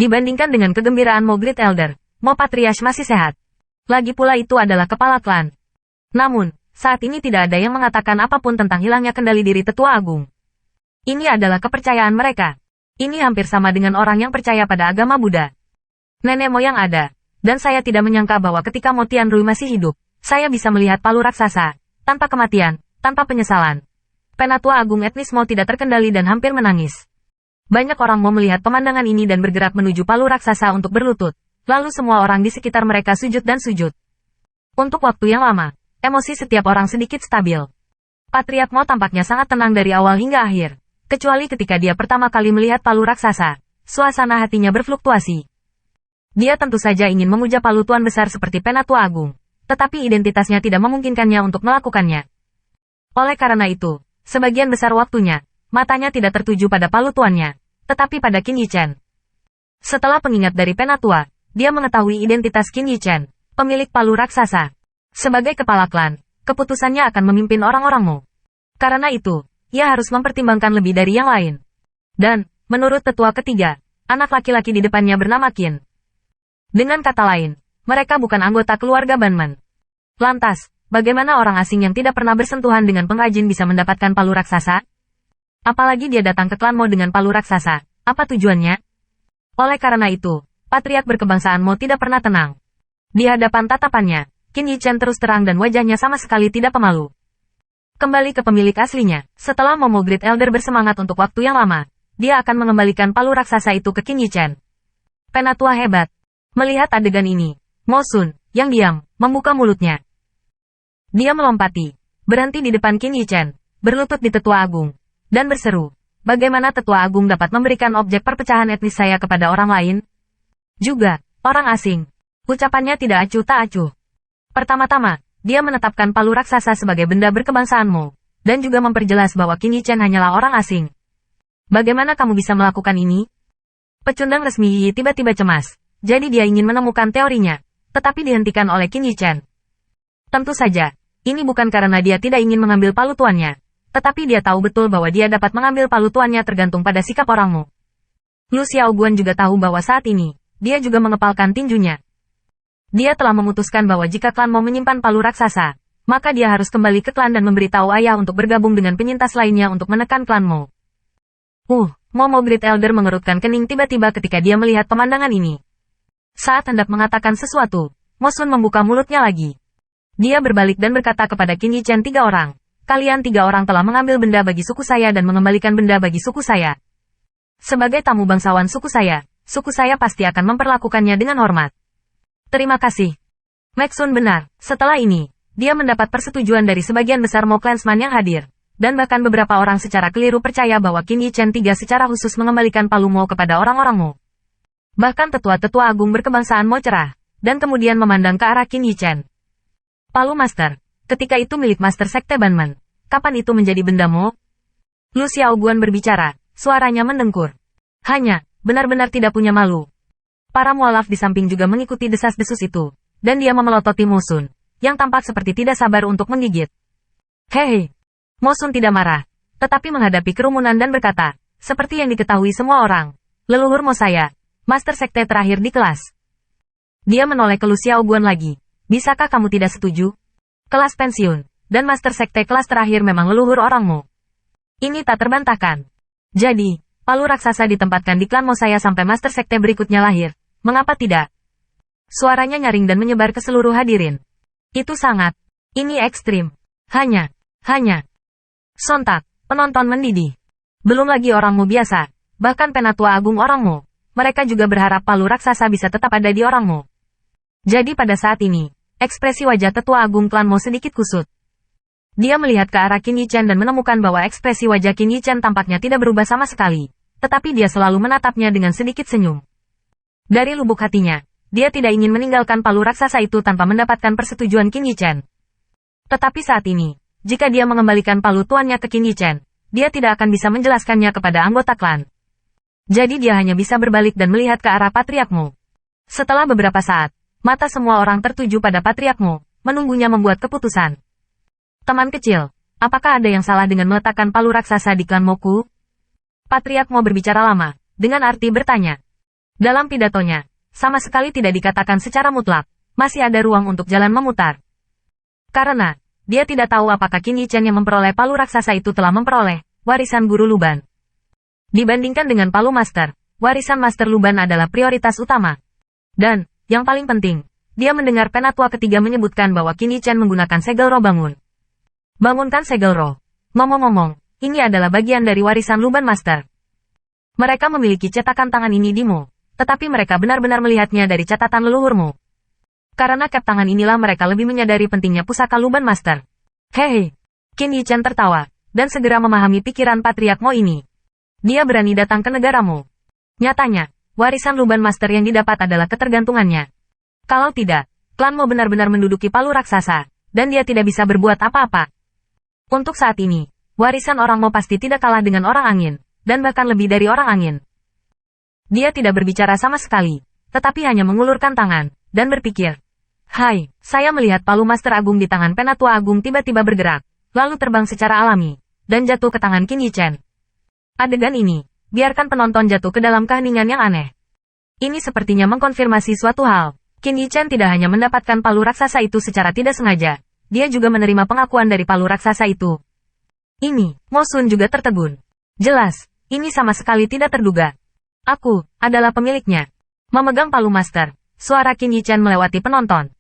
Dibandingkan dengan kegembiraan Mo Great Elder, Mo Patriarch masih sehat. Lagi pula itu adalah kepala klan. Namun, saat ini tidak ada yang mengatakan apapun tentang hilangnya kendali diri Tetua Agung. Ini adalah kepercayaan mereka. Ini hampir sama dengan orang yang percaya pada agama Buddha. Nenek moyang ada, dan saya tidak menyangka bahwa ketika Mo Tianrui masih hidup, saya bisa melihat palu raksasa, tanpa kematian, tanpa penyesalan. Penatua Agung etnis Mo tidak terkendali dan hampir menangis. Banyak orang mau melihat pemandangan ini dan bergerak menuju palu raksasa untuk berlutut. Lalu semua orang di sekitar mereka sujud dan sujud. Untuk waktu yang lama, emosi setiap orang sedikit stabil. Patriarch Mo tampaknya sangat tenang dari awal hingga akhir. Kecuali ketika dia pertama kali melihat palu raksasa, suasana hatinya berfluktuasi. Dia tentu saja ingin memuja palu tuan besar seperti Penatua Agung, tetapi identitasnya tidak memungkinkannya untuk melakukannya. Oleh karena itu, sebagian besar waktunya, matanya tidak tertuju pada palu tuannya, tetapi pada Qin Yichen. Setelah pengingat dari Penatua, dia mengetahui identitas Qin Yichen, pemilik palu raksasa. Sebagai kepala klan, keputusannya akan memimpin orang-orangmu. Karena itu, ia harus mempertimbangkan lebih dari yang lain. Dan, menurut tetua ketiga, anak laki-laki di depannya bernama Qin. Dengan kata lain, mereka bukan anggota keluarga Banman. Lantas, bagaimana orang asing yang tidak pernah bersentuhan dengan pengrajin bisa mendapatkan palu raksasa? Apalagi dia datang ke klan Mo dengan palu raksasa, apa tujuannya? Oleh karena itu, Patriarch berkebangsaan Mo tidak pernah tenang. Di hadapan tatapannya, Qin Yichen terus terang dan wajahnya sama sekali tidak pemalu. Kembali ke pemilik aslinya, setelah Mo Great Elder bersemangat untuk waktu yang lama, dia akan mengembalikan palu raksasa itu ke Qin Yichen. Penatua hebat. Melihat adegan ini, Mo Sun, yang diam, membuka mulutnya. Dia melompati, berhenti di depan Qin Yichen, berlutut di Tetua Agung, dan berseru, bagaimana Tetua Agung dapat memberikan objek perpecahan etnis saya kepada orang lain? Juga, orang asing. Ucapannya tidak acuh tak acuh. Pertama-tama, dia menetapkan palu raksasa sebagai benda berkebangsaan Mo, dan juga memperjelas bahwa Qin Yichen hanyalah orang asing. Bagaimana kamu bisa melakukan ini? Pecundang resmi Yi tiba-tiba cemas, jadi dia ingin menemukan teorinya, tetapi dihentikan oleh Qin Yichen. Tentu saja, ini bukan karena dia tidak ingin mengambil palu tuannya, tetapi dia tahu betul bahwa dia dapat mengambil palu tuannya tergantung pada sikap orangmu. Lu Xiaoguan juga tahu bahwa saat ini, dia juga mengepalkan tinjunya. Dia telah memutuskan bahwa jika klan mau menyimpan palu raksasa, maka dia harus kembali ke klan dan memberitahu ayah untuk bergabung dengan penyintas lainnya untuk menekan klan Mo. Mo Great Elder mengerutkan kening tiba-tiba ketika dia melihat pemandangan ini. Saat hendak mengatakan sesuatu, Mo Sun membuka mulutnya lagi. Dia berbalik dan berkata kepada Qin Yichen 3 orang, kalian 3 orang telah mengambil benda bagi suku saya dan mengembalikan benda bagi suku saya. Sebagai tamu bangsawan suku saya pasti akan memperlakukannya dengan hormat. Terima kasih. Maxun benar, setelah ini, dia mendapat persetujuan dari sebagian besar Mo Clansman yang hadir, dan bahkan beberapa orang secara keliru percaya bahwa Qin Yichen 3 secara khusus mengembalikan palu Mo kepada orang-orang Mo. Bahkan tetua-tetua agung berkebangsaan Mo cerah, dan kemudian memandang ke arah Qin Yichen. Palu Master, ketika itu milik Master Sekte Banman, kapan itu menjadi benda Mo? Lu Xiaoguan berbicara, suaranya mendengkur. Hanya, benar-benar tidak punya malu. Para mualaf di samping juga mengikuti desas-desus itu, dan dia memelototi Mo Sun, yang tampak seperti tidak sabar untuk menggigit. Hehe. Mo Sun tidak marah, tetapi menghadapi kerumunan dan berkata, seperti yang diketahui semua orang, leluhur Mo saya, Master Sekte terakhir di kelas. Dia menoleh ke Lu Xiaoguan lagi. Bisakah kamu tidak setuju? Kelas pensiun, dan Master Sekte kelas terakhir memang leluhur orangmu. Ini tak terbantahkan. Jadi, palu raksasa ditempatkan di klan Mo saya sampai Master Sekte berikutnya lahir. Mengapa tidak? Suaranya nyaring dan menyebar ke seluruh hadirin. Itu sangat. Ini ekstrim. Hanya. Sontak, penonton mendidih. Belum lagi orangmu biasa, bahkan penatua agung orangmu. Mereka juga berharap palu raksasa bisa tetap ada di orangmu. Jadi pada saat ini, ekspresi wajah tetua agung klan Mo sedikit kusut. Dia melihat ke arah Qin Yichen dan menemukan bahwa ekspresi wajah Qin Yichen tampaknya tidak berubah sama sekali, tetapi dia selalu menatapnya dengan sedikit senyum. Dari lubuk hatinya, dia tidak ingin meninggalkan palu raksasa itu tanpa mendapatkan persetujuan Qin Yichen. Tetapi saat ini, jika dia mengembalikan palu tuannya ke Qin Yichen, dia tidak akan bisa menjelaskannya kepada anggota klan. Jadi dia hanya bisa berbalik dan melihat ke arah Patriarch Mo. Setelah beberapa saat, mata semua orang tertuju pada Patriarch Mo, menunggunya membuat keputusan. Teman kecil, apakah ada yang salah dengan meletakkan palu raksasa di klan Moku? Patriarch Mo berbicara lama, dengan arti bertanya. Dalam pidatonya, sama sekali tidak dikatakan secara mutlak, masih ada ruang untuk jalan memutar. Karena, dia tidak tahu apakah Qin Yichen yang memperoleh palu raksasa itu telah memperoleh warisan guru Luban. Dibandingkan dengan palu master, warisan Master Luban adalah prioritas utama. Dan, yang paling penting, dia mendengar penatua ketiga menyebutkan bahwa Qin Yichen menggunakan segel roh bangun. Bangunkan segel roh. Ngomong-ngomong, ini adalah bagian dari warisan Luban Master. Mereka memiliki cetakan tangan ini di Mo, tetapi mereka benar-benar melihatnya dari catatan leluhurmu. Karena cap tangan inilah mereka lebih menyadari pentingnya pusaka Luban Master. Hehe. Qin Yichen tertawa, dan segera memahami pikiran Patriark Mo ini. Dia berani datang ke negaramu. Nyatanya, warisan Luban Master yang didapat adalah ketergantungannya. Kalau tidak, klan Mo benar-benar menduduki palu raksasa, dan dia tidak bisa berbuat apa-apa. Untuk saat ini, warisan orang Mo pasti tidak kalah dengan orang angin, dan bahkan lebih dari orang angin. Dia tidak berbicara sama sekali, tetapi hanya mengulurkan tangan, dan berpikir. Hai, saya melihat palu Master Agung di tangan Penatua Agung tiba-tiba bergerak, lalu terbang secara alami, dan jatuh ke tangan Qin Yichen. Adegan ini, biarkan penonton jatuh ke dalam keheningan yang aneh. Ini sepertinya mengkonfirmasi suatu hal. Qin Yichen tidak hanya mendapatkan palu raksasa itu secara tidak sengaja, dia juga menerima pengakuan dari palu raksasa itu. Ini, Mo Sun juga tertegun. Jelas, ini sama sekali tidak terduga. Aku adalah pemiliknya. Memegang palu master, suara Qin Yichen melewati penonton.